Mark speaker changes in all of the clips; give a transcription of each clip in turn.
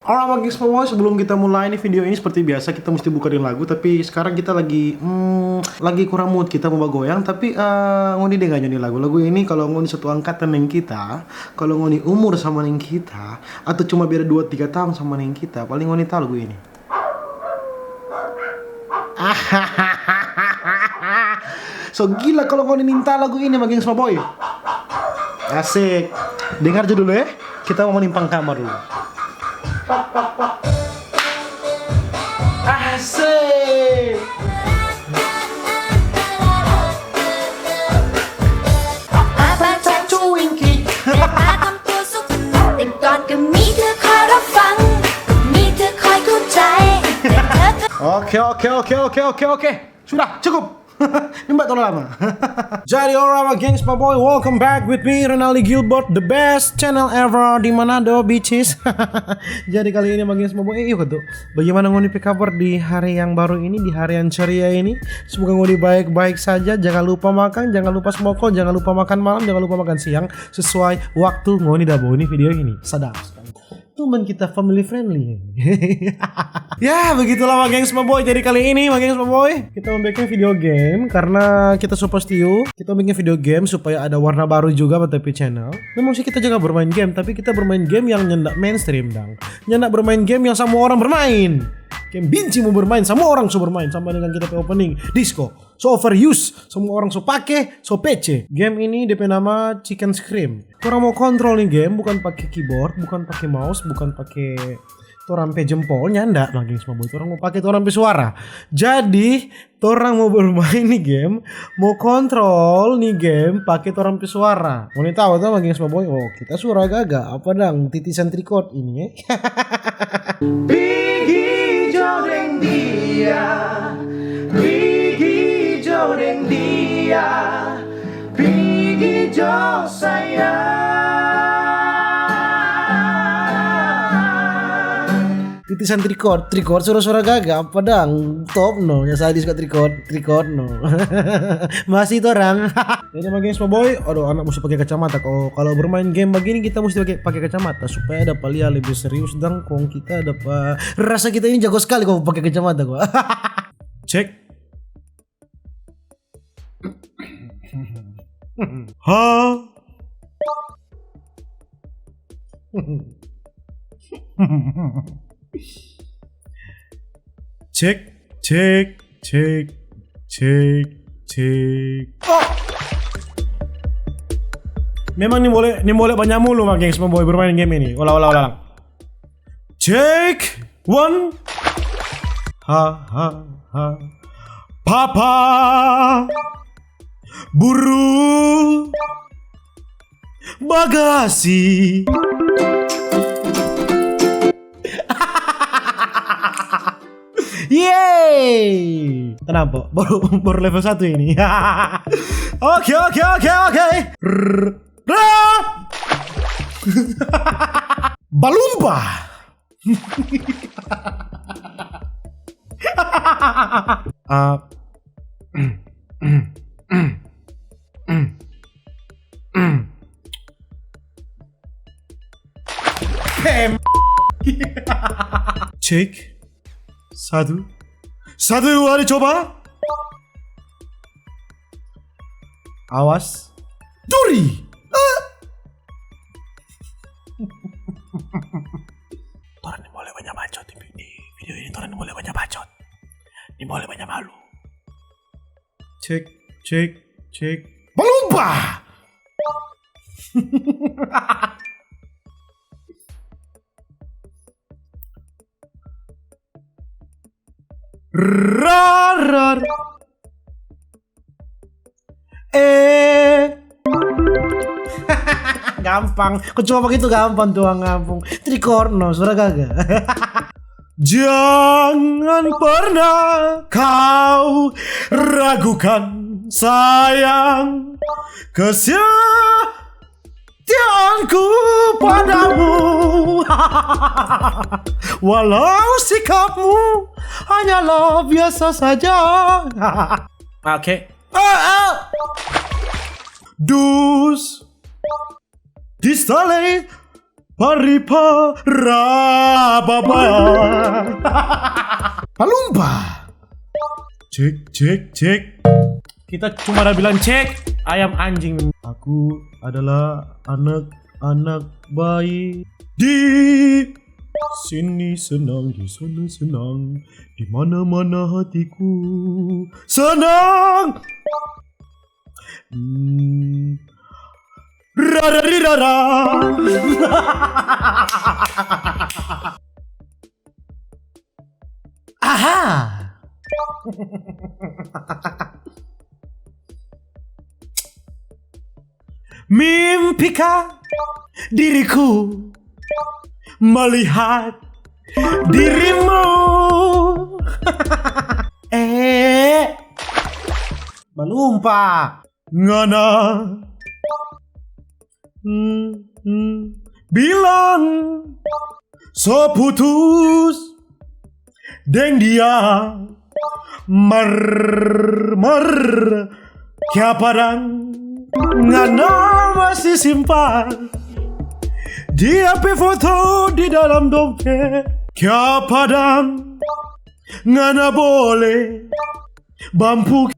Speaker 1: Alright guys, sebelum kita mulai nih video ini seperti biasa kita mesti bukain lagu, tapi sekarang kita lagi kurang mood, kita mau goyang tapi ngoni deh gak nyanyi lagu ini. Kalau ngoni satu angkatan neng kita, kalau ngoni umur sama neng kita, atau cuma beda 2-3 tahun sama neng kita, paling ngoni tahu lagu ini. So gila kalau ngoni minta lagu ini sama semua boy. Asik. Dengar aja dulu ya. Kita mau menimpang kamar dulu. Asik.
Speaker 2: Apa cacu winkyแต่ทำตัวสุขแต่ก่อนก็มีเธอคอยรับฟังมีเธอคอยเข้าใจแต่เธอก็
Speaker 1: Oke. Sudah, cukup. Ini mbak terlalu lama. Jadi alright gengs, my boy, welcome back with me Renaldi Gilbert, the best channel ever di Manado bitches. Jadi kali ini gengs, my boy, yuk tuh. Bagaimana ngoni kabar di hari yang baru ini, di hari yang ceria ini? Semoga ngoni baik-baik saja. Jangan lupa makan, jangan lupa smoko, jangan lupa makan malam, jangan lupa makan siang sesuai waktu ngoni dabo ini video ini. Sadar. Teman kita family friendly. Ya begitulah gengs my boy. Jadi kali ini gengs my boy kita mau bikin video game karena kita supposed to kita bikin video game supaya ada warna baru juga buat TV channel. Memang sih kita juga bermain game, tapi kita bermain game yang nyendak mainstream dong. Nyendak bermain game yang semua orang bermain. Game binci mau bermain, semua orang so bermain sama dengan kita opening disco. So overuse, semua orang so pakai, so PC. Game ini DP nama Chicken Scream. Orang mau kontrol nih game bukan pakai keyboard, bukan pakai mouse, bukan pakai torampe jempolnya, ndak lagi semua boy. Orang mau pakai torampe suara. Jadi, orang mau bermain nih game, mau kontrol nih game pakai torampe suara. Mau tahu tuh lagi semua boy. Oh, kita suara gagak apa dang titisan trikot ini ya. Bigi jodeng dia. Bigi jodeng dia. Bigi jo sayang. Titisan trikot suara-suara gagap padang top no ya sadis kok trikot no. Masih itu orang. Jadi gengs my boy, aduh anak mesti pakai kacamata. Kalau bermain game begini kita mesti pakai kacamata supaya dapat lihat lebih serius dan kita dapat rasa kita ini jago sekali kalau pakai kacamata kok. Cek. Ha. Cek. Oh. Memang ini boleh banyak mulu gengs memboy bermain game ini. Ulang. Cek. One. Ha. Papa. Buru. Bagasi. Yeay. Tenang po, baru level 1 ini. Oke. Balumba. Cek. Satu dua coba. Awas. Duri. Toran ini boleh banyak bacot di video ini. Toran ini boleh banyak bacot. Ini boleh banyak malu. Cek. Berubah. Rar. Gampang. Kok cuma begitu gampang doang ngampung. Trikorno suara gagak. Jangan pernah kau ragukan sayang kesetiaanku padamu. Walau sikapmu hanyalah biasa saja. Oke. Dus Distale Paripara baba. Palumpa. Cek cek cek. Kita cuma ada bilang cek ayam anjing. Aku adalah anak bayi. Di sini senang, di sana senang, di mana-mana hatiku senang. Rara. Aha. Mimpikah diriku melihat dirimu? Malumpa ngana bilang seputus deng dia mer kya padang ngana masih simpan dia foto di dalam dompet kya padang ngana boleh bambu.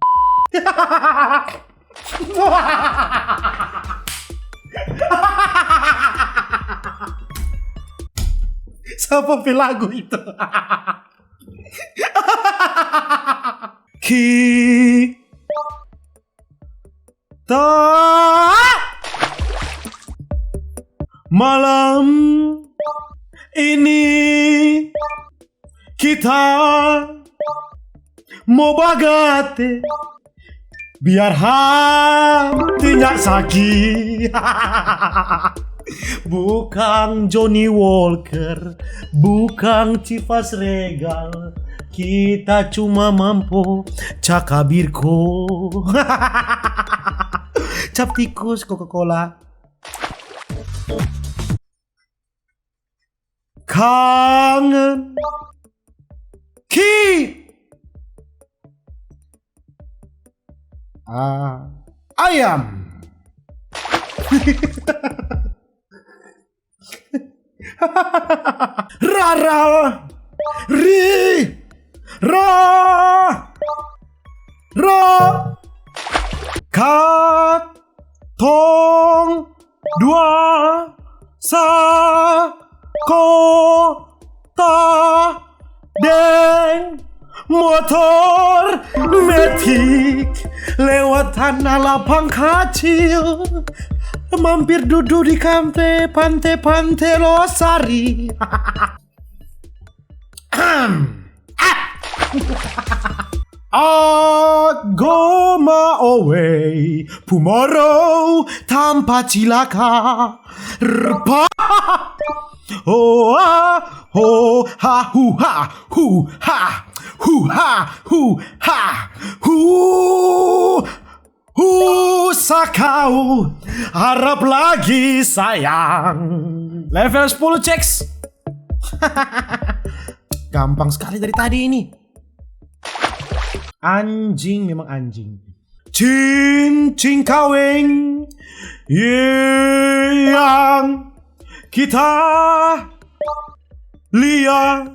Speaker 1: Siapa lagu itu? Kita malam ini kita mau bagate biar hatinya sakit. Bukan Johnny Walker, bukan Chivas Regal, kita cuma mampu cakabirko. Cap tikus Coca-Cola. Kangen ayam. Rara ri ra katong dua kota deng motor metik lewat tanah lapang kecil mampir duduk di pantai Losari. Agoma away tomorrow tanpa cilaka. Oh ha hu ha kau harap lagi sayang. Level 10 ceks. Gampang sekali dari tadi ini. Anjing memang anjing. Cincin kawin yang kita lihat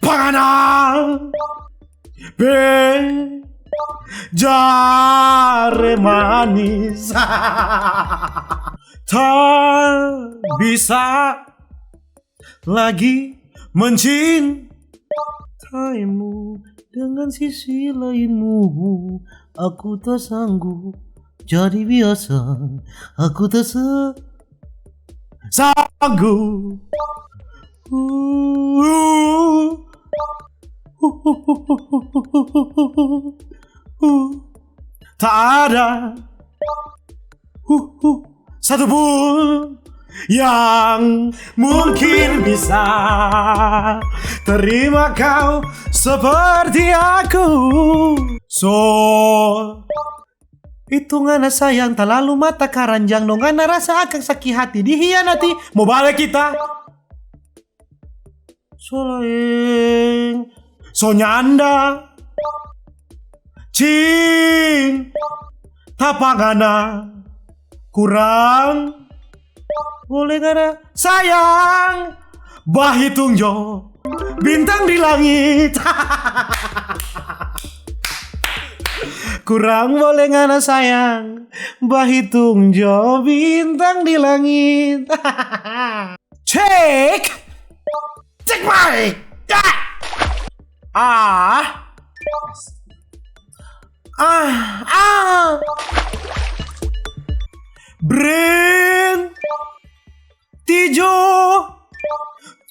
Speaker 1: panah jare manis. Tak bisa lagi mencintaimu dengan sisi lainmu. Aku tak sanggup jadi biasa. Aku tak sanggup. Tak ada satupun yang mungkin bisa terima kau seperti aku. So itu ngana sayang terlalu mata karanjang dong, ngana rasa akan sakit hati dihianati. Mau balik kita Solaeng Sonyanda Cing Tapangana kurang boleh gak ada sayang bahitung jo bintang di langit. Kurang boleh gak ada sayang bahitung jo bintang di langit. Cek baik. Bren Tijo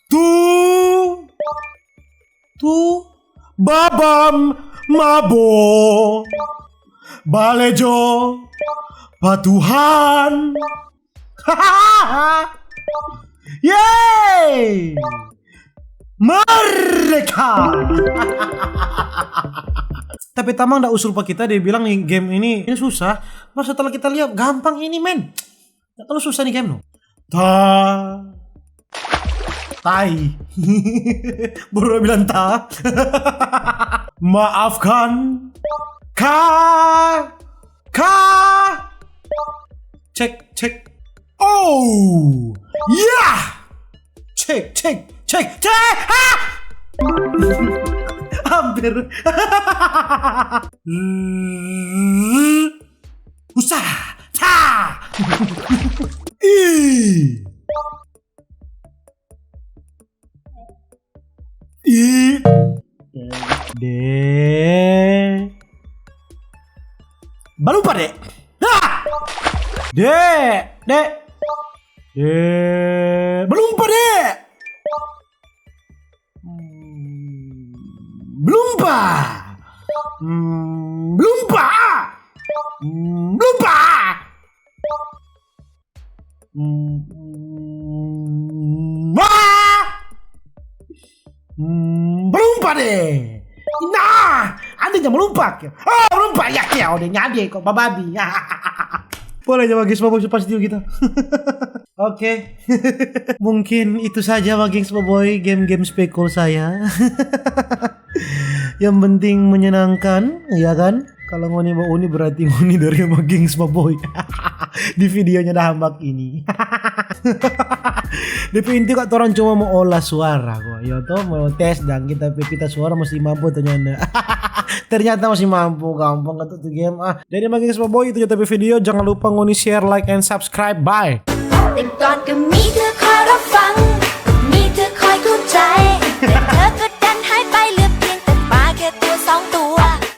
Speaker 1: Tu Babam Mabo Balejo Patuhan. Yeay Merdeka. Tapi Tamang gak usul pak kita, dia bilang nih game ini susah. Mas setelah kita lihat gampang ini men. Gak terlalu susah nih game no. Tai. Baru bilang ta. Maafkan. Cek. Oh. Yeah. Cek. Hampir. Usah. Balupa dek. Dek. Belumpa dek. Belumpa deh. Nah, andainya melumpak. Oh, melumpak ya udah nyade kok babi. Boleh aja Magis Boboy pasti kita. Oke. Mungkin itu saja Magis Boboy game-game spekul saya. Yang penting menyenangkan, ya kan? Kalau ngoni mau uni berarti ngoni dari Magis Boboy. Di videonya dah hambak ini. DP inti kok orang cuma mau olah suara kok. Ya toh mau tes dan kita suara masih mampu ternyata. Ternyata masih mampu, gampang kan tuh game. Dari Magis Boboy itu tapi video, jangan lupa ngoni share, like and subscribe. Bye.
Speaker 2: แต่ก่อนก็มีเธอคอยรับฟังมีเธอคอยเข้าใจแต่เธอก็